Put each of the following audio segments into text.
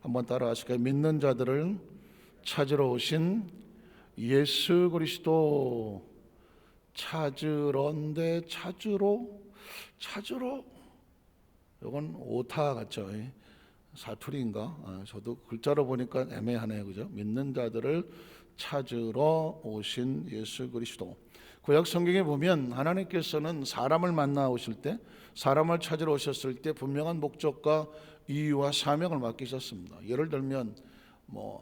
한번 따라하실까요? 믿는 자들을 찾으러 오신 예수 그리스도. 찾으런데 찾으러 이건 오타 같죠? 사투리인가? 저도 글자로 보니까 애매하네요, 그죠? 믿는 자들을 찾으러 오신 예수 그리스도. 구약 성경에 보면 하나님께서는 사람을 만나 오실 때, 사람을 찾으러 오셨을 때 분명한 목적과 이유와 사명을 맡기셨습니다. 예를 들면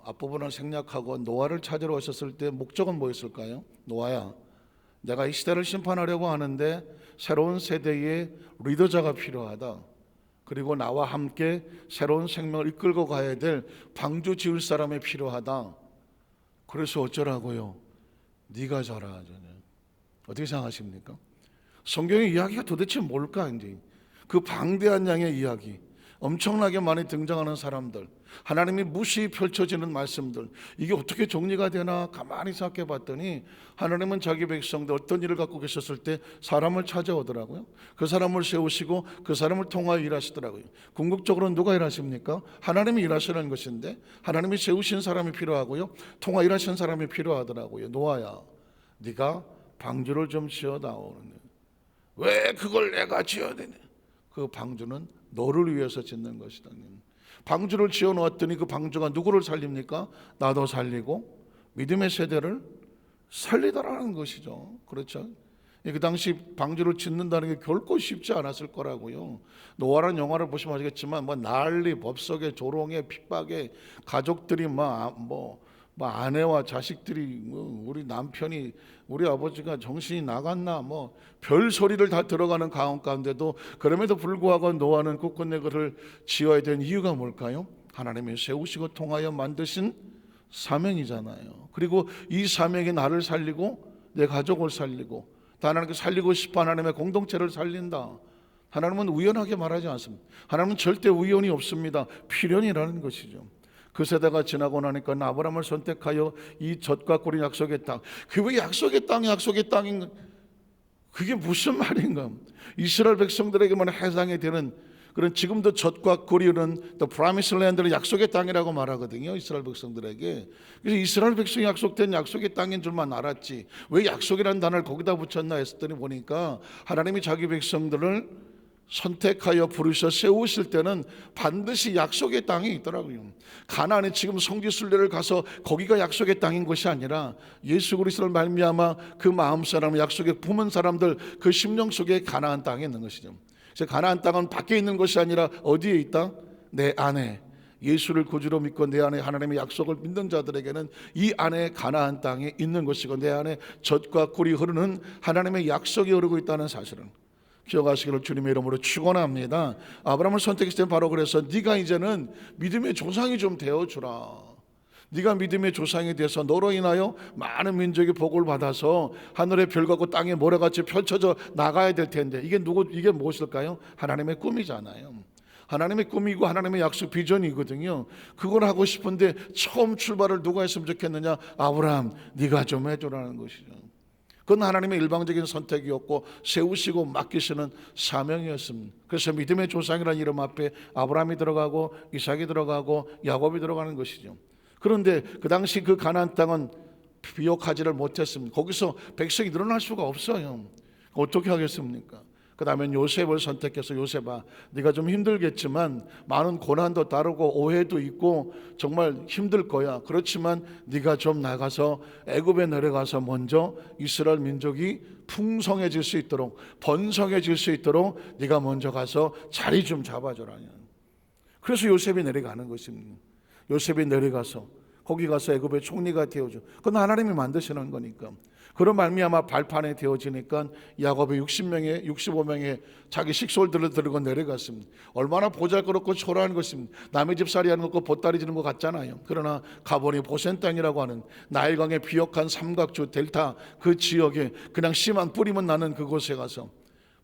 앞부분을 생략하고 노아를 찾으러 오셨을 때 목적은 뭐였을까요? 노아야, 내가 이 시대를 심판하려고 하는데 새로운 세대의 리더자가 필요하다. 그리고 나와 함께 새로운 생명을 이끌고 가야 될 방주 지을 사람이 필요하다. 그래서 어쩌라고요? 네가 자라. 어떻게 생각하십니까? 성경의 이야기가 도대체 뭘까? 이제 그 방대한 양의 이야기, 엄청나게 많이 등장하는 사람들, 하나님이 무시 펼쳐지는 말씀들, 이게 어떻게 정리가 되나 가만히 생각해 봤더니 하나님은 자기 백성들 어떤 일을 갖고 계셨을 때 사람을 찾아오더라고요. 그 사람을 세우시고 그 사람을 통하여 일하시더라고요. 궁극적으로는 누가 일하십니까? 하나님이 일하시는 것인데 하나님이 세우신 사람이 필요하고요, 통하 일하신 사람이 필요하더라고요. 노아야, 네가 방주를 좀 지어다오. 왜 그걸 내가 지어야 되냐? 그 방주는 너를 위해서 짓는 것이다. 방주를 지어 놓았더니 그 방주가 누구를 살립니까? 나도 살리고 믿음의 세대를 살리더라는 것이죠. 그렇죠? 그 당시 방주를 짓는다는 게 결코 쉽지 않았을 거라고요. 노아라는 영화를 보시면 아시겠지만 난리, 법석에, 조롱에, 핍박에, 가족들이 아내와 자식들이 우리 남편이, 우리 아버지가 정신이 나갔나 별 소리를 다 들어가는 가운데도 그럼에도 불구하고 노아는 끝끝내 그를 지어야 된 이유가 뭘까요? 하나님이 세우시고 통하여 만드신 사명이잖아요. 그리고 이 사명이 나를 살리고 내 가족을 살리고 하나님께 살리고 싶어 하나님의 공동체를 살린다. 하나님은 우연하게 말하지 않습니다. 하나님은 절대 우연이 없습니다. 필연이라는 것이죠. 그 세대가 지나고 나니까 아브라함을 선택하여 이 젖과 꿀인 약속의 땅. 그게 약속의 땅인 그게 무슨 말인가? 이스라엘 백성들에게만 해당이 되는 그런, 지금도 젖과 꿀이 흐르는 The Promised Land를 약속의 땅이라고 말하거든요, 이스라엘 백성들에게. 그래서 이스라엘 백성이 약속된 약속의 땅인 줄만 알았지 왜 약속이라는 단어를 거기다 붙였나 했더니 보니까 하나님이 자기 백성들을 선택하여 부르셔 세우실 때는 반드시 약속의 땅이 있더라고요. 가나안에 지금 성지순례를 가서 거기가 약속의 땅인 것이 아니라 예수 그리스도를 말미암아 그 마음 사람, 약속의 품은 사람들 그 심령 속에 가나안 땅에 있는 것이죠. 그래서 가나안 땅은 밖에 있는 것이 아니라 어디에 있다? 내 안에. 예수를 구주로 믿고 내 안에 하나님의 약속을 믿는 자들에게는 이 안에 가나안 땅에 있는 것이고 내 안에 젖과 꿀이 흐르는 하나님의 약속이 흐르고 있다는 사실은 기억하시기를 주님의 이름으로 축원합니다. 아브라함을 선택했을 때 바로 그래서 네가 이제는 믿음의 조상이 좀 되어주라. 네가 믿음의 조상이 돼서 너로 인하여 많은 민족이 복을 받아서 하늘의 별과 그 땅의 모래같이 펼쳐져 나가야 될 텐데 이게 무엇일까요? 하나님의 꿈이잖아요. 하나님의 꿈이고 하나님의 약속 비전이거든요. 그걸 하고 싶은데 처음 출발을 누가 했으면 좋겠느냐? 아브라함, 네가 좀 해줘라는 것이죠. 그건 하나님의 일방적인 선택이었고 세우시고 맡기시는 사명이었습니다. 그래서 믿음의 조상이라는 이름 앞에 아브라함이 들어가고 이삭이 들어가고 야곱이 들어가는 것이죠. 그런데 그 당시 그 가나안 땅은 비옥하지를 못했습니다. 거기서 백성이 늘어날 수가 없어요. 어떻게 하겠습니까? 그 다음에 요셉을 선택해서 요셉아, 네가 좀 힘들겠지만 많은 고난도 따르고 오해도 있고 정말 힘들 거야. 그렇지만 네가 좀 나가서 애굽에 내려가서 먼저 이스라엘 민족이 풍성해질 수 있도록, 번성해질 수 있도록 네가 먼저 가서 자리 좀 잡아줘라. 그래서 요셉이 내려가는 것입니다. 요셉이 내려가서 거기 가서 애굽의 총리가 되어줘. 그건 하나님이 만드시는 거니까. 그런 말미암아 발판에 되어지니까 야곱이 65명의 자기 식솔들을 들고 내려갔습니다. 얼마나 보잘것없고 초라한 것입니다. 남의 집살이 하는 것과 보따리 지는 것 같잖아요. 그러나 가보니 보센 땅이라고 하는 나일강의 비옥한 삼각주 델타 그 지역에 그냥 씨만 뿌리면 나는 그곳에 가서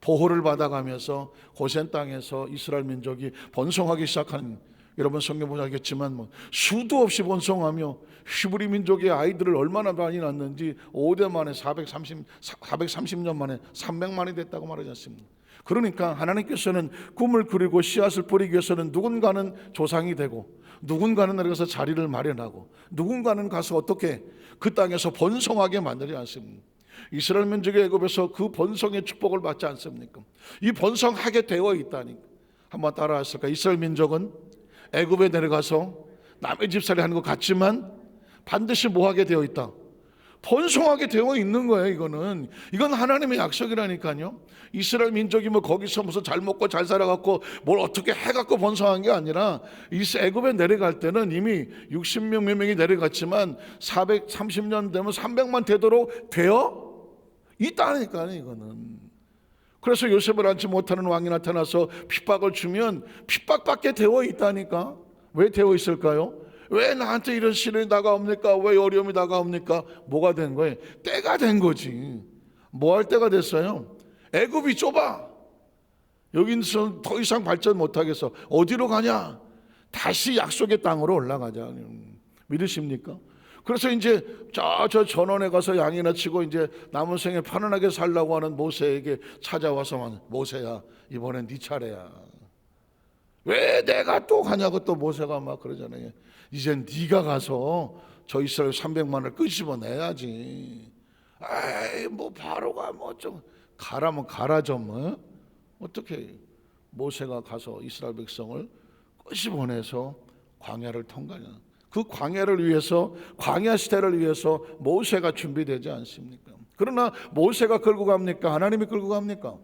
보호를 받아가면서 고센 땅에서 이스라엘 민족이 번성하기 시작하는, 여러분 성경 보면 알겠지만 수도 없이 번성하며 히브리 민족의 아이들을 얼마나 많이 낳는지 5대 만에 430년 만에 300만이 됐다고 말하지 않습니까? 그러니까 하나님께서는 꿈을 그리고 씨앗을 뿌리기 위해서는 누군가는 조상이 되고, 누군가는 내려가서 자리를 마련하고, 누군가는 가서 어떻게 그 땅에서 번성하게 만들지 않습니까? 이스라엘 민족이 애굽에서 그 번성의 축복을 받지 않습니까? 이 번성하게 되어 있다니까. 한번 따라하실까? 이스라엘 민족은 애굽에 내려가서 남의 집살이 하는 것 같지만 반드시 뭐하게 되어 있다? 번성하게 되어 있는 거예요. 이건 하나님의 약속이라니까요. 이스라엘 민족이 뭐 거기서 무슨 잘 먹고 잘 살아갖고 뭘 어떻게 해갖고 번성한 게 아니라, 이 애굽에 내려갈 때는 이미 60명 몇 명이 내려갔지만 430년 되면 300만 되도록 되어 있다니까요. 이거는. 그래서 요셉을 앉지 못하는 왕이 나타나서 핍박을 주면 핍박받게 되어 있다니까. 왜 되어 있을까요? 왜 나한테 이런 시련이 다가옵니까? 왜 어려움이 다가옵니까? 뭐가 된 거예요? 때가 된 거지. 뭐 할 때가 됐어요? 애굽이 좁아. 여기서 더 이상 발전 못하겠어. 어디로 가냐? 다시 약속의 땅으로 올라가자. 믿으십니까? 그래서 이제 저 전원에 가서 양이나 치고 이제 남은 생에 편안하게 살라고 하는 모세에게 찾아와서, 모세야, 이번엔 네 차례야. 왜 내가 또 가냐고 또 모세가 막 그러잖아요. 이젠 네가 가서 저 이스라엘 300만을 끄집어내야지. 아이 뭐 바로가 뭐 좀 가라면 가라 좀. 어떻게 모세가 가서 이스라엘 백성을 끄집어내서 광야를 통과하냐. 그 광야를 위해서, 광야 시대를 위해서 모세가 준비되지 않습니까? 그러나 모세가 끌고 갑니까? 하나님이 끌고 갑니까?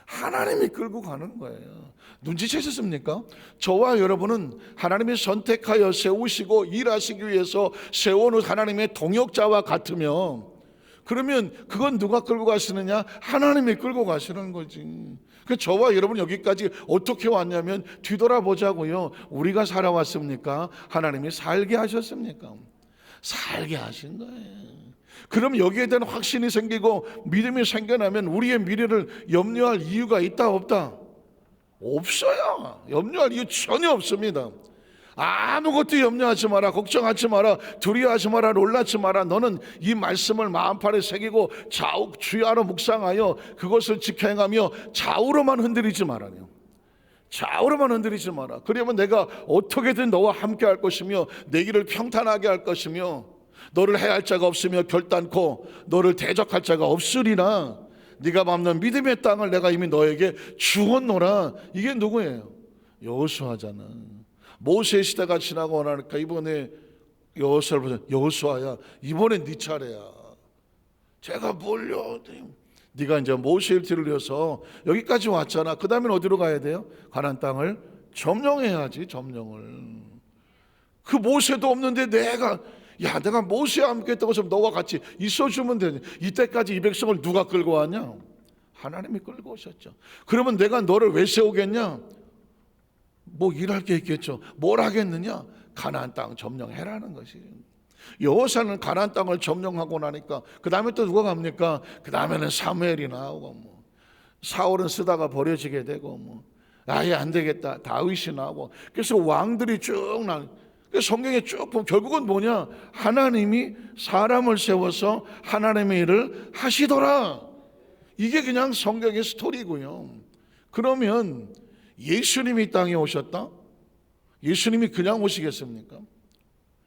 하나님이 끌고 가는 거예요. 눈치채셨습니까? 저와 여러분은 하나님이 선택하여 세우시고 일하시기 위해서 세워놓은 하나님의 동역자와 같으면, 그러면 그건 누가 끌고 가시느냐? 하나님이 끌고 가시는 거지. 그 저와 여러분 여기까지 어떻게 왔냐면 뒤돌아보자고요. 우리가 살아왔습니까? 하나님이 살게 하셨습니까? 살게 하신 거예요. 그럼 여기에 대한 확신이 생기고 믿음이 생겨나면 우리의 미래를 염려할 이유가 있다 없다? 없어요. 염려할 이유 전혀 없습니다. 아무것도 염려하지 마라, 걱정하지 마라, 두려워하지 마라, 놀라지 마라. 너는 이 말씀을 마음판에 새기고 주야로 묵상하여 그것을 지켜 행하며 좌우로만 흔들리지 말아요. 좌우로만 흔들리지 마라. 그러면 내가 어떻게든 너와 함께 할 것이며 내 길을 평탄하게 할 것이며 너를 해할 자가 없으며 결단코 너를 대적할 자가 없으리라. 네가 밟는 믿음의 땅을 내가 이미 너에게 주었노라. 이게 누구예요? 여호수아잖아. 모세 시대가 지나고 나니까 이번에 여호수아를 보자. 여호수아야, 이번엔 네 차례야. 제가 뭘요? 네가 이제 모세의 뒤를 이어서 여기까지 왔잖아. 그 다음엔 어디로 가야 돼요? 가나안 땅을 점령해야지. 점령을. 그 모세도 없는데 내가 모세와 함께 했다고 해서 너와 같이 있어주면 되지. 이때까지 이 백성을 누가 끌고 왔냐? 하나님이 끌고 오셨죠. 그러면 내가 너를 왜 세우겠냐? 뭐 일할 게 있겠죠. 뭘 하겠느냐? 가나안 땅 점령해라는 것이. 여호수아는 가나안 땅을 점령하고 나니까 그 다음에 또 누가 갑니까? 그 다음에는 사무엘이 나오고, 뭐 사울은 쓰다가 버려지게 되고, 뭐 아예 안 되겠다 다윗이 나오고. 그래서 왕들이 쭉 나. 성경에 쭉 보면 결국은 뭐냐? 하나님이 사람을 세워서 하나님의 일을 하시더라. 이게 그냥 성경의 스토리고요. 그러면 예수님이 이 땅에 오셨다? 예수님이 그냥 오시겠습니까?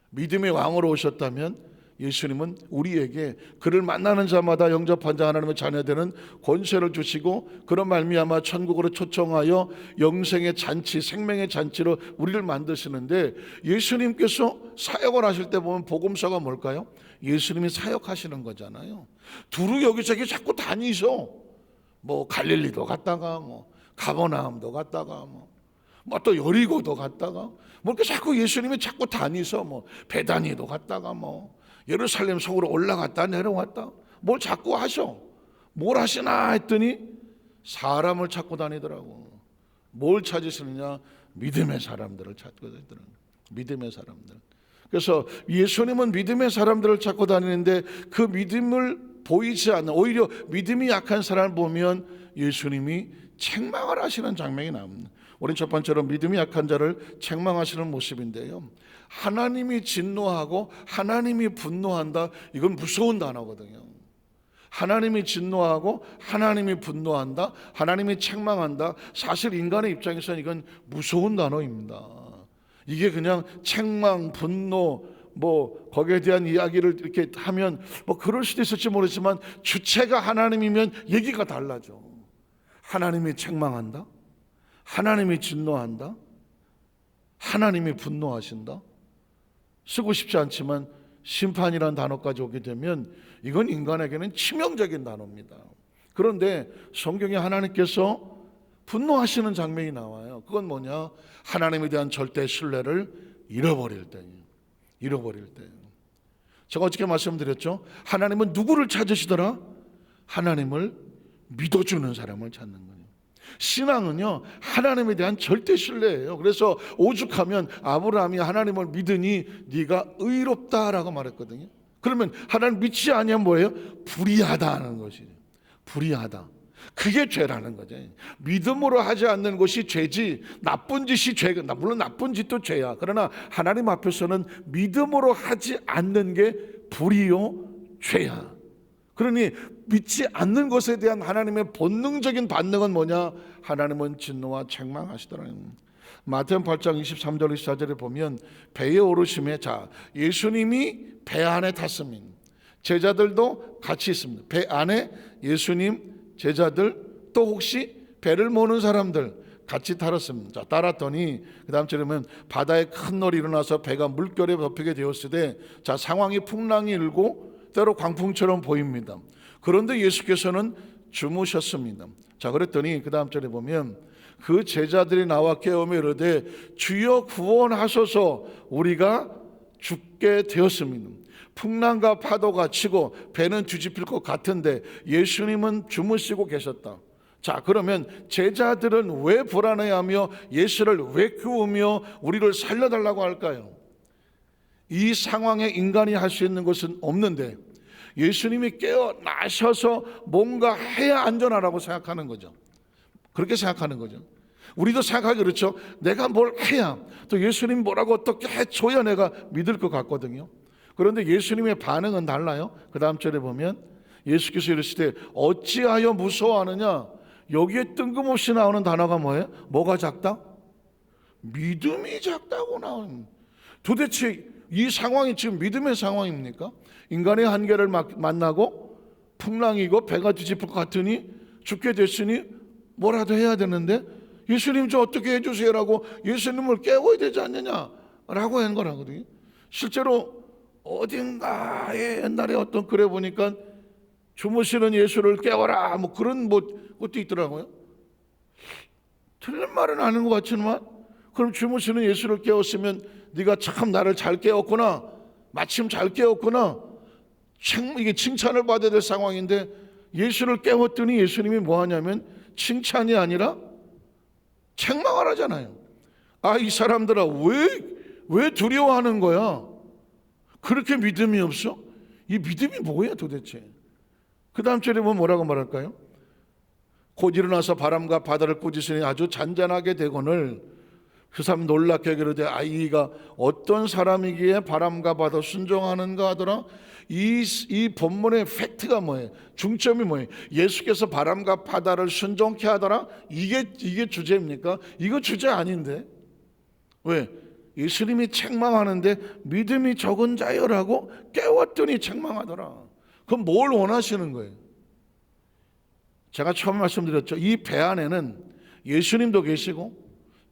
믿음의 왕으로 오셨다면 예수님은 우리에게 그를 만나는 자마다 영접한 자 하나님의 자녀되는 권세를 주시고, 그런 말미암아 천국으로 초청하여 영생의 잔치, 생명의 잔치로 우리를 만드시는데, 예수님께서 사역을 하실 때 보면 복음서가 뭘까요? 예수님이 사역하시는 거잖아요. 두루 여기저기 자꾸 다니셔. 뭐 갈릴리도 갔다가, 뭐 가버나움도 갔다가, 뭐 또 여리고도 갔다가, 뭐 이렇게 자꾸 예수님이 자꾸 다니셔. 뭐 베다니도 갔다가, 뭐 예루살렘 속으로 올라갔다 내려왔다, 뭘 자꾸 하셔. 뭘 하시나 했더니 사람을 찾고 다니더라고. 뭘 찾으시느냐? 믿음의 사람들을 찾고 다니더라고. 믿음의 사람들. 그래서 예수님은 믿음의 사람들을 찾고 다니는데, 그 믿음을 보이지 않는, 오히려 믿음이 약한 사람을 보면 예수님이 책망을 하시는 장면이 나옵니다. 우린 첫 번째로 믿음이 약한 자를 책망하시는 모습인데요, 하나님이 진노하고 하나님이 분노한다, 이건 무서운 단어거든요. 하나님이 진노하고 하나님이 분노한다, 하나님이 책망한다. 사실 인간의 입장에서는 이건 무서운 단어입니다. 이게 그냥 책망, 분노 거기에 대한 이야기를 이렇게 하면 그럴 수도 있을지 모르지만 주체가 하나님이면 얘기가 달라져. 하나님이 책망한다, 하나님이 진노한다, 하나님이 분노하신다. 쓰고 싶지 않지만 심판이라는 단어까지 오게 되면 이건 인간에게는 치명적인 단어입니다. 그런데 성경에 하나님께서 분노하시는 장면이 나와요. 그건 뭐냐? 하나님에 대한 절대 신뢰를 잃어버릴 때예요. 제가 어저께 말씀드렸죠. 하나님은 누구를 찾으시더라? 하나님을 믿어주는 사람을 찾는 거예요. 신앙은요, 하나님에 대한 절대 신뢰예요. 그래서 오죽하면 아브라함이 하나님을 믿으니 네가 의롭다라고 말했거든요. 그러면 하나님 믿지 아니하면 뭐예요? 불의하다는 것이죠. 불의하다. 그게 죄라는 거죠. 믿음으로 하지 않는 것이 죄지, 나쁜 짓이 죄가, 물론 나쁜 짓도 죄야. 그러나 하나님 앞에서는 믿음으로 하지 않는 게 불의요, 죄야. 그러니 믿지 않는 것에 대한 하나님의 본능적인 반응은 뭐냐? 하나님은 진노와 책망하시더라는 거예요. 마태복음 8장 23절 24절에 보면 배에 오르심에, 자, 예수님이 배 안에 탔습니다. 제자들도 같이 있습니다. 배 안에 예수님, 제자들, 또 혹시 배를 모는 사람들 같이 타렀습니다. 자, 따랐더니 그 다음 절에 보면 바다에 큰 놀이 일어나서 배가 물결에 덮이게 되었을 때, 자, 상황이 풍랑이 일고 때로 광풍처럼 보입니다. 그런데 예수께서는 주무셨습니다. 자, 그랬더니 그 다음 절에 보면 그 제자들이 나와 깨우며 이르되 주여 구원하소서, 우리가 죽게 되었습니다. 풍랑과 파도가 치고 배는 뒤집힐 것 같은데 예수님은 주무시고 계셨다. 자, 그러면 제자들은 왜 불안해하며 예수를 왜 깨우며 우리를 살려달라고 할까요? 이 상황에 인간이 할 수 있는 것은 없는데 예수님이 깨어나셔서 뭔가 해야 안전하라고 생각하는 거죠. 그렇게 생각하는 거죠. 우리도 생각하기 그렇죠. 내가 뭘 해야, 또 예수님 뭐라고 어떻게 해줘야 내가 믿을 것 같거든요. 그런데 예수님의 반응은 달라요. 그 다음 절에 보면 예수께서 이르시되 어찌하여 무서워하느냐. 여기에 뜬금없이 나오는 단어가 뭐예요? 뭐가 작다? 믿음이 작다고 나오는. 도대체 이 상황이 지금 믿음의 상황입니까? 인간의 한계를 만나고 풍랑이고 배가 뒤집힐 것 같으니 죽게 됐으니 뭐라도 해야 되는데 예수님 저 어떻게 해주세요라고 예수님을 깨워야 되지 않느냐라고 한 거라거든요. 실제로 어딘가에 옛날에 어떤 글에 보니까 주무시는 예수를 깨워라 그런 것도 있더라고요. 틀린 말은 아닌 것 같지만, 그럼 주무시는 예수를 깨웠으면 네가 참 나를 잘 깨웠구나, 마침 잘 깨웠구나, 이게 칭찬을 받아야 될 상황인데 예수를 깨웠더니 예수님이 뭐 하냐면 칭찬이 아니라 책망을 하잖아요. 아, 이 사람들아 왜 두려워하는 거야? 그렇게 믿음이 없어? 이 믿음이 뭐야 도대체? 그 다음 절에 보면 뭐라고 말할까요? 곧 일어나서 바람과 바다를 꾸짖으니 아주 잔잔하게 되거늘 그 사람 놀랍게 여기로되 이가 어떤 사람이기에 바람과 바다 순종하는가 하더라. 이 본문의 팩트가 뭐예요? 중점이 뭐예요? 예수께서 바람과 바다를 순종케 하더라. 이게 주제입니까? 이거 주제 아닌데. 왜? 예수님이 책망하는데 믿음이 적은 자여라고 깨웠더니 책망하더라. 그럼 뭘 원하시는 거예요? 제가 처음 말씀드렸죠. 이 배 안에는 예수님도 계시고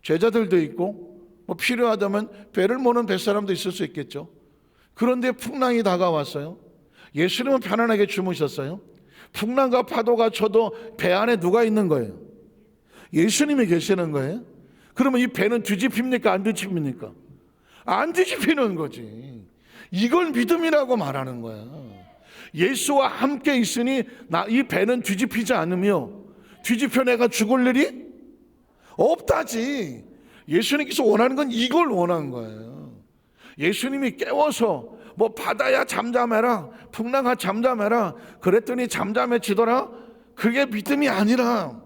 제자들도 있고 필요하다면 배를 모는 뱃사람도 있을 수 있겠죠. 그런데 풍랑이 다가왔어요. 예수님은 편안하게 주무셨어요. 풍랑과 파도가 쳐도 배 안에 누가 있는 거예요? 예수님이 계시는 거예요. 그러면 이 배는 뒤집힙니까? 안 뒤집힙니까? 안 뒤집히는 거지. 이걸 믿음이라고 말하는 거야. 예수와 함께 있으니 이 배는 뒤집히지 않으며 뒤집혀 내가 죽을 일이 없다지. 예수님께서 원하는 건 이걸 원한 거예요. 예수님이 깨워서 바다야 잠잠해라, 풍랑아 잠잠해라 그랬더니 잠잠해지더라. 그게 믿음이 아니라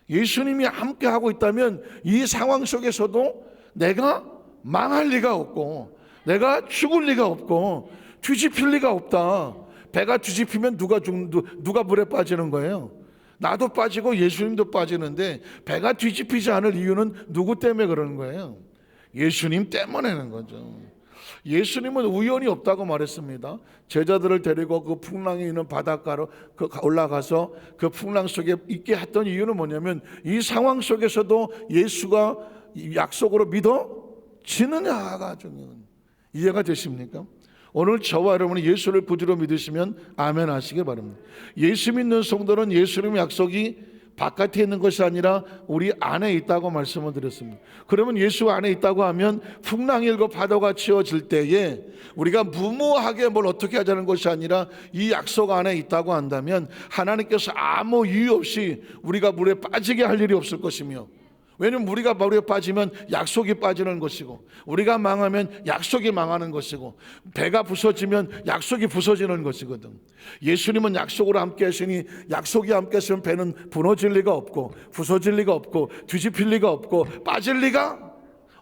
예수님이 함께 하고 있다면 이 상황 속에서도 내가 망할 리가 없고 내가 죽을 리가 없고 뒤집힐 리가 없다. 배가 뒤집히면 누가 물에 빠지는 거예요? 나도 빠지고 예수님도 빠지는데 배가 뒤집히지 않을 이유는 누구 때문에 그러는 거예요? 예수님 때문에는 거죠. 예수님은 우연이 없다고 말했습니다. 제자들을 데리고 그 풍랑이 있는 바닷가로 올라가서 그 풍랑 속에 있게 했던 이유는 뭐냐면 이 상황 속에서도 예수가 약속으로 믿어지느냐가 중요한, 이해가 되십니까? 오늘 저와 여러분이 예수를 구주로 믿으시면 아멘 하시기 바랍니다. 예수 믿는 성도는 예수님의 약속이 바깥에 있는 것이 아니라 우리 안에 있다고 말씀을 드렸습니다. 그러면 예수 안에 있다고 하면 풍랑이 일고 파도가 치워질 때에 우리가 무모하게 뭘 어떻게 하자는 것이 아니라 이 약속 안에 있다고 한다면 하나님께서 아무 이유 없이 우리가 물에 빠지게 할 일이 없을 것이며, 왜냐하면 우리가 물에 빠지면 약속이 빠지는 것이고, 우리가 망하면 약속이 망하는 것이고, 배가 부서지면 약속이 부서지는 것이거든. 예수님은 약속으로 함께 하시니 약속이 함께 하시면 배는 부러질 리가 없고 부서질 리가 없고 뒤집힐 리가 없고 빠질 리가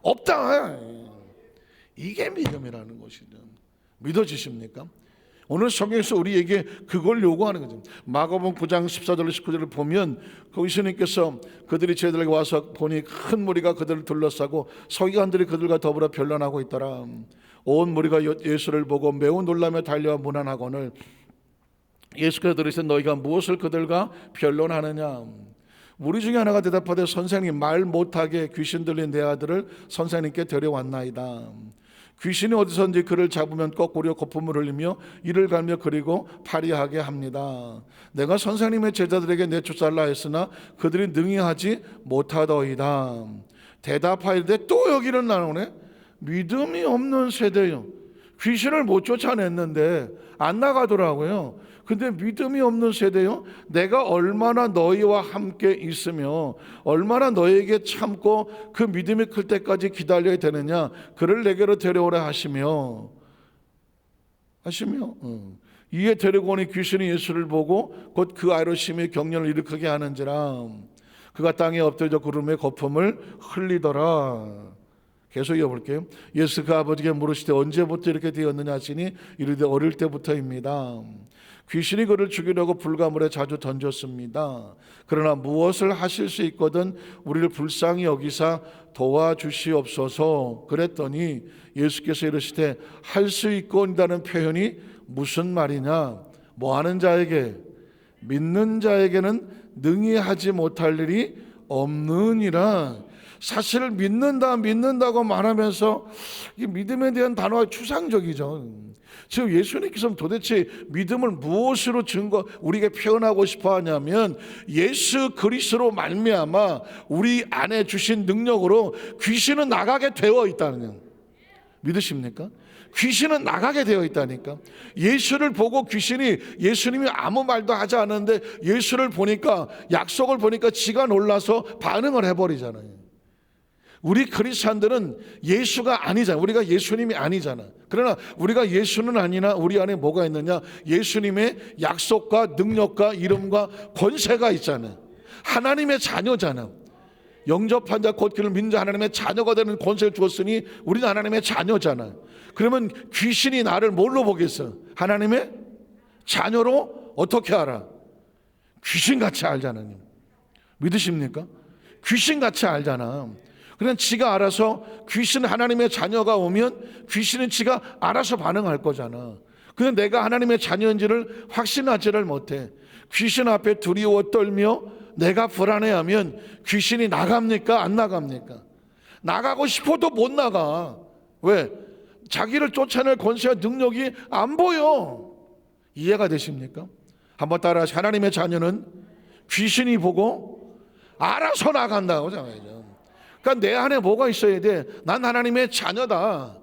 없다. 이게 믿음이라는 것이죠. 믿어지십니까? 오늘 성경에서 우리에게 그걸 요구하는 거죠. 마가복음 9장 14절 19절을 보면 그 예수님께서 그들이 제자들에게 와서 보니 큰 무리가 그들을 둘러싸고 서기관들이 그들과 더불어 변론하고 있더라. 온 무리가 예수를 보고 매우 놀라며 달려와 문안하거늘 예수께서 들으시되 너희가 무엇을 그들과 변론하느냐. 무리 중에 하나가 대답하되 선생님, 말 못하게 귀신 들린 내 아들을 선생님께 데려왔나이다. 귀신이 어디선지 그를 잡으면 거꾸려 거품을 흘리며 이를 갈며 그리고 파리하게 합니다. 내가 선생님의 제자들에게 내쫓아라 했으나 그들이 능히 하지 못하더이다. 대답하이되, 또 여기는 나오네. 믿음이 없는 세대요. 귀신을 못 쫓아냈는데 안 나가더라고요. 근데 믿음이 없는 세대요. 내가 얼마나 너희와 함께 있으며 얼마나 너희에게 참고 그 믿음이 클 때까지 기다려야 되느냐. 그를 내게로 데려오라 하시며 이에 데리고 오니 귀신이 예수를 보고 곧 그 아이로 심히 경련을 일으키게 하는지라. 그가 땅에 엎드려 구름의 거품을 흘리더라. 계속 이어볼게요. 예수 그 아버지께 물으시되 언제부터 이렇게 되었느냐 하시니 이르되 어릴 때부터입니다. 귀신이 그를 죽이려고 불가물에 자주 던졌습니다. 그러나 무엇을 하실 수 있거든 우리를 불쌍히 여기사 도와주시옵소서. 그랬더니 예수께서 이르시되 할 수 있고이라는 표현이 무슨 말이냐. 뭐하는 자에게? 믿는 자에게는 능히 하지 못할 일이 없느니라. 사실을 믿는다고 말하면서 이 믿음에 대한 단어가 추상적이죠. 지금 예수님께서는 도대체 믿음을 무엇으로 우리에게 표현하고 싶어 하냐면 예수 그리스도로 말미암아 우리 안에 주신 능력으로 귀신은 나가게 되어 있다는 거예요. 믿으십니까? 귀신은 나가게 되어 있다니까. 예수를 보고 귀신이, 예수님이 아무 말도 하지 않았는데 예수를 보니까, 약속을 보니까 지가 놀라서 반응을 해버리잖아요. 우리 그리스도인들은 예수가 아니잖아. 우리가 예수님이 아니잖아. 그러나 우리가 예수는 아니나 우리 안에 뭐가 있느냐? 예수님의 약속과 능력과 이름과 권세가 있잖아. 하나님의 자녀잖아. 영접한 자 곧 그를 믿는 자 하나님의 자녀가 되는 권세를 주었으니 우리는 하나님의 자녀잖아. 그러면 귀신이 나를 뭘로 보겠어? 하나님의 자녀로 어떻게 알아? 귀신같이 알잖아. 믿으십니까? 귀신같이 알잖아. 그냥 지가 알아서, 귀신 하나님의 자녀가 오면 귀신은 지가 알아서 반응할 거잖아. 근데 내가 하나님의 자녀인지를 확신하지를 못해. 귀신 앞에 두려워 떨며 내가 불안해하면 귀신이 나갑니까? 안 나갑니까? 나가고 싶어도 못 나가. 왜? 자기를 쫓아낼 권세와 능력이 안 보여. 이해가 되십니까? 한번 따라하시죠. 하나님의 자녀는 귀신이 보고 알아서 나간다고 생각해요. 그러니까 내 안에 뭐가 있어야 돼? 난 하나님의 자녀다.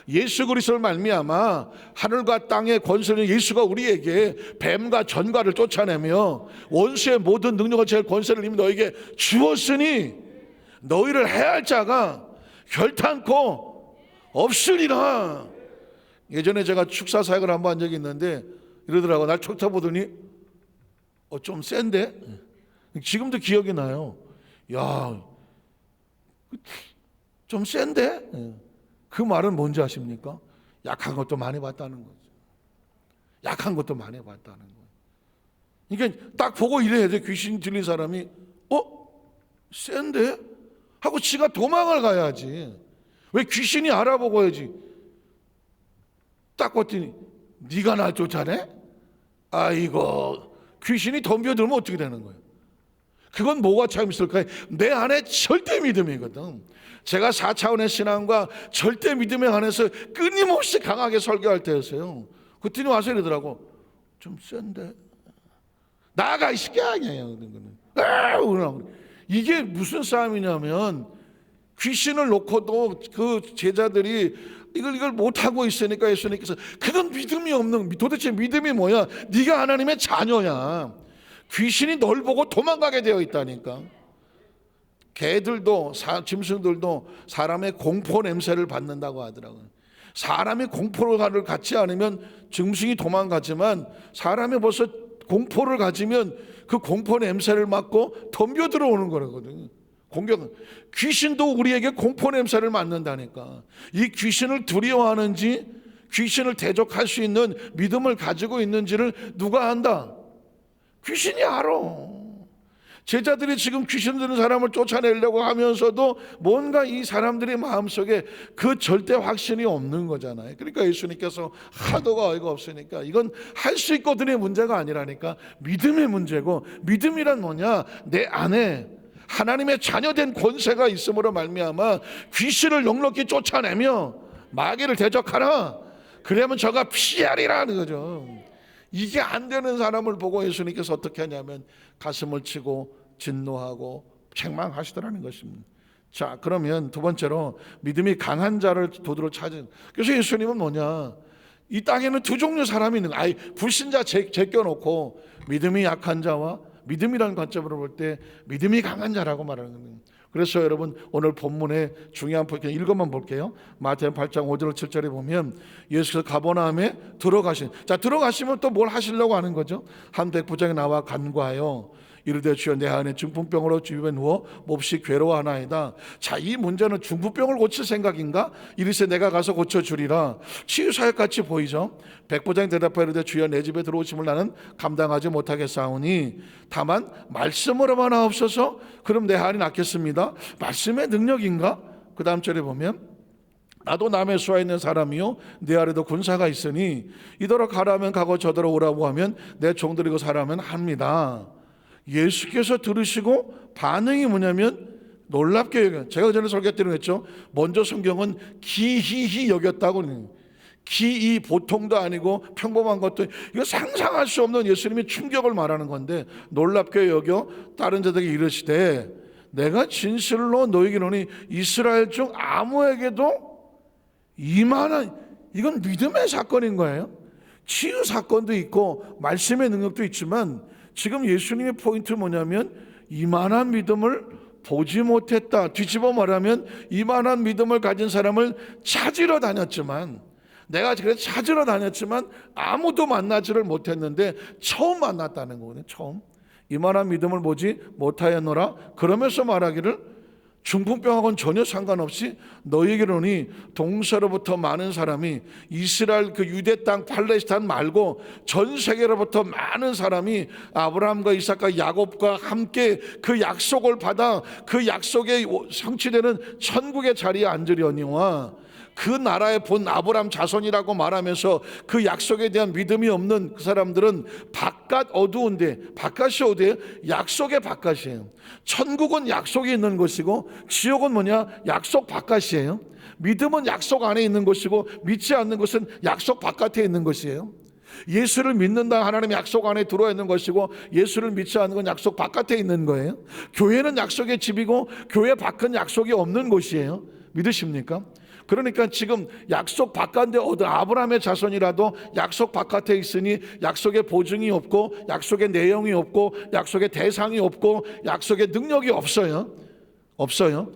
예수 그리스도를 말미암아 하늘과 땅의 권세는 예수가 우리에게 뱀과 전과를 쫓아내며 원수의 모든 능력을 제할 권세를 이미 너에게 주었으니 너희를 해할 자가 결탄코 없으리라. 예전에 제가 축사 사역을 한번 한 적이 있는데 이러더라고. 날 촉탁보더니 좀 센데? 지금도 기억이 나요. 야, 좀 센데? 그 말은 뭔지 아십니까? 약한 것도 많이 봤다는 거죠. 약한 것도 많이 봤다는 거예요. 그러니까 딱 보고 이래야 돼. 귀신 들린 사람이 센데? 하고 지가 도망을 가야지. 왜 귀신이 알아보고 해야지. 딱 봤더니 네가 날 쫓아내? 아이고, 귀신이 덤벼들면 어떻게 되는 거예요? 그건 뭐가 참 있을까요? 내 안에 절대 믿음이거든. 제가 4차원의 신앙과 절대 믿음에 관해서 끊임없이 강하게 설교할 때였어요. 그랬더니 와서 이러더라고. 좀 센데? 나가 이 새끼야. 아니에요. 이게 무슨 싸움이냐면 귀신을 놓고도 그 제자들이 이걸 못하고 있으니까 예수님께서 그건 믿음이 없는, 도대체 믿음이 뭐야? 네가 하나님의 자녀야. 귀신이 널 보고 도망가게 되어 있다니까. 개들도 짐승들도 사람의 공포 냄새를 받는다고 하더라고요. 사람이 공포를 갖지 않으면 짐승이 도망가지만 사람이 벌써 공포를 가지면 그 공포 냄새를 맡고 덤벼 들어오는 거거든요. 공격은 귀신도 우리에게 공포 냄새를 맡는다니까. 이 귀신을 두려워하는지 귀신을 대적할 수 있는 믿음을 가지고 있는지를 누가 안다? 귀신이 알아. 제자들이 지금 귀신 드는 사람을 쫓아내려고 하면서도 뭔가 이 사람들의 마음속에 그 절대 확신이 없는 거잖아요. 그러니까 예수님께서 하도가 어이가 없으니까 이건 할 수 있거든의 문제가 아니라니까 믿음의 문제고, 믿음이란 뭐냐? 내 안에 하나님의 자녀된 권세가 있음으로 말미암아 귀신을 넉넉히 쫓아내며 마귀를 대적하라. 그러면 저가 피하리라는 거죠. 이게 안 되는 사람을 보고 예수님께서 어떻게 하냐면 가슴을 치고 진노하고 책망하시더라는 것입니다. 자, 그러면 두 번째로 믿음이 강한 자를 도두로 찾은. 그래서 예수님은 뭐냐? 이 땅에는 두 종류 사람이 있는 거예요. 불신자 제껴놓고 믿음이 약한 자와 믿음이라는 관점으로 볼 때 믿음이 강한 자라고 말하는 겁니다. 그래서 여러분 오늘 본문의 중요한 포인트 읽어만 볼게요. 마태복음 8장 5절 7절에 보면 예수께서 가버나움에 들어가신. 자, 들어가시면 또 뭘 하시려고 하는 거죠? 한 백부장이 나와 간구하여 이르되 주여 내 안에 중풍병으로 주변에 누워 몹시 괴로워하나이다. 자, 이 문제는 중풍병을 고칠 생각인가? 이르세 내가 가서 고쳐주리라. 치유사역같이 보이죠? 백부장이 대답하여 이르되 주여 내 집에 들어오심을 나는 감당하지 못하겠사오니 다만 말씀으로만 하옵소서. 그럼 내 한이 낫겠습니다. 말씀의 능력인가? 그 다음 절에 보면 나도 남의 수하에 있는 사람이요 내 아래도 군사가 있으니 이더러 가라면 가고 저더러 오라고 하면 내 종들이 그 사람은 합니다. 예수께서 들으시고 반응이 뭐냐면 놀랍게 여겨. 제가 전에 설교 때는 했죠. 먼저 성경은 기이히 여겼다고. 기이 보통도 아니고 평범한 것도, 이거 상상할 수 없는 예수님의 충격을 말하는 건데 놀랍게 여겨 다른 자들에게 이르시되 내가 진실로 너희에게 이르노니 이스라엘 중 아무에게도 이만한, 이건 믿음의 사건인 거예요. 치유 사건도 있고 말씀의 능력도 있지만 지금 예수님의 포인트는 뭐냐면 이만한 믿음을 보지 못했다. 뒤집어 말하면 이만한 믿음을 가진 사람을 찾으러 다녔지만, 내가 그래서 찾으러 다녔지만 아무도 만나지를 못했는데 처음 만났다는 거거든요. 처음 이만한 믿음을 보지 못하였노라. 그러면서 말하기를 중풍병하고는 전혀 상관없이 너희에게로니 동서로부터 많은 사람이, 이스라엘 그 유대 땅 팔레스타인 말고 전 세계로부터 많은 사람이 아브라함과 이삭과 야곱과 함께 그 약속을 받아 그 약속에 성취되는 천국의 자리에 앉으려니와 그 나라의 본 아브라함 자손이라고 말하면서 그 약속에 대한 믿음이 없는 그 사람들은 바깥 어두운데, 바깥이 어디예요? 약속의 바깥이에요. 천국은 약속이 있는 것이고 지옥은 뭐냐? 약속 바깥이에요. 믿음은 약속 안에 있는 것이고 믿지 않는 것은 약속 바깥에 있는 것이에요. 예수를 믿는다 하나님의 약속 안에 들어와 있는 것이고 예수를 믿지 않는 건 약속 바깥에 있는 거예요. 교회는 약속의 집이고 교회 밖은 약속이 없는 곳이에요. 믿으십니까? 그러니까 지금 약속 바깥에 얻은 아브라함의 자손이라도 약속 바깥에 있으니 약속의 보증이 없고 약속의 내용이 없고 약속의 대상이 없고 약속의 능력이 없어요.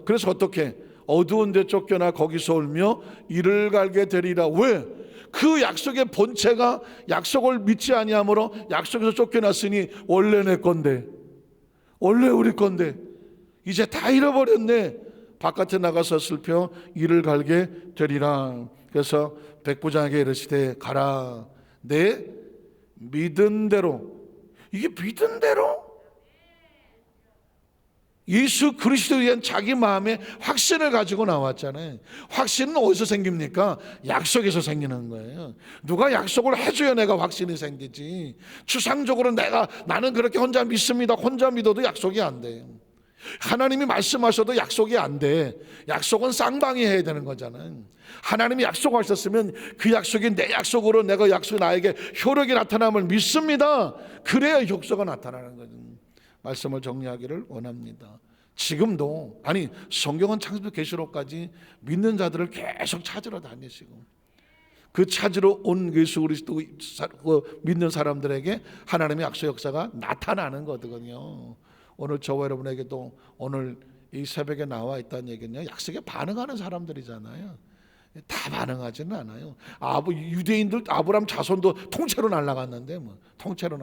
그래서 어떻게? 어두운 데 쫓겨나 거기서 울며 이를 갈게 되리라. 왜? 그 약속의 본체가 약속을 믿지 아니하므로 약속에서 쫓겨났으니 원래 내 건데, 원래 우리 건데 이제 다 잃어버렸네. 바깥에 나가서 슬퍼 이를 갈게 되리라. 그래서 백부장에게 이르시되 가라. 내 믿은 대로. 이게 믿은 대로? 예수 그리스도에 대한 자기 마음의 확신을 가지고 나왔잖아요. 확신은 어디서 생깁니까? 약속에서 생기는 거예요. 누가 약속을 해줘야 내가 확신이 생기지. 추상적으로 나는 그렇게 혼자 믿습니다. 혼자 믿어도 약속이 안 돼요. 하나님이 말씀하셔도 약속이 안 돼. 약속은 쌍방이 해야 되는 거잖아요. 하나님이 약속하셨으면 그 약속이 내 약속으로 내가 약속이 나에게 효력이 나타남을 믿습니다. 그래야 효과가 나타나는 거죠. 말씀을 정리하기를 원합니다. 지금도, 아니 성경은 창세부터 계시록까지 믿는 자들을 계속 찾으러 다니시고, 그 찾으러 온 예수 그리스도 믿는 사람들에게 하나님의 약속 역사가 나타나는 거거든요. 오늘 저와 여러분에게도 오늘 이 새벽에 나와 있다는 얘기는요, 약속에 반응하는 사람들이잖아요. 다 반응하지는 않아요. 유대인들 아브라함 자손도 통째로 날아갔는데 통째로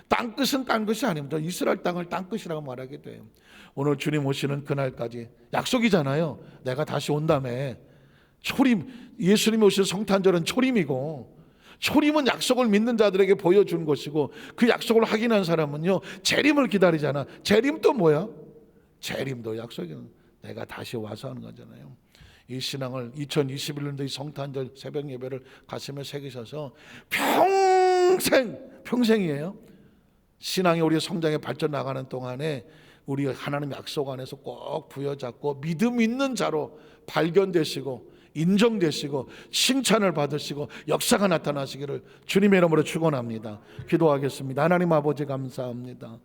땅 끝은 딴 것이 아닙니다. 이스라엘 땅을 땅 끝이라고 말하게 돼요. 오늘 주님 오시는 그날까지 약속이잖아요. 내가 다시 온다음에 초림, 예수님이 오신 성탄절은 초림이고, 초림은 약속을 믿는 자들에게 보여준 것이고, 그 약속을 확인한 사람은요 재림을 기다리잖아. 재림도 뭐야? 재림도 약속이는 내가 다시 와서 하는 거잖아요. 이 신앙을 2021년도 이 성탄절 새벽 예배를 가슴에 새기셔서 평생이에요. 신앙이 우리 성장에 발전 나가는 동안에 우리 하나님 약속 안에서 꼭 부여잡고 믿음 있는 자로 발견되시고 인정되시고 칭찬을 받으시고 역사가 나타나시기를 주님의 이름으로 축원합니다. 기도하겠습니다. 하나님 아버지 감사합니다.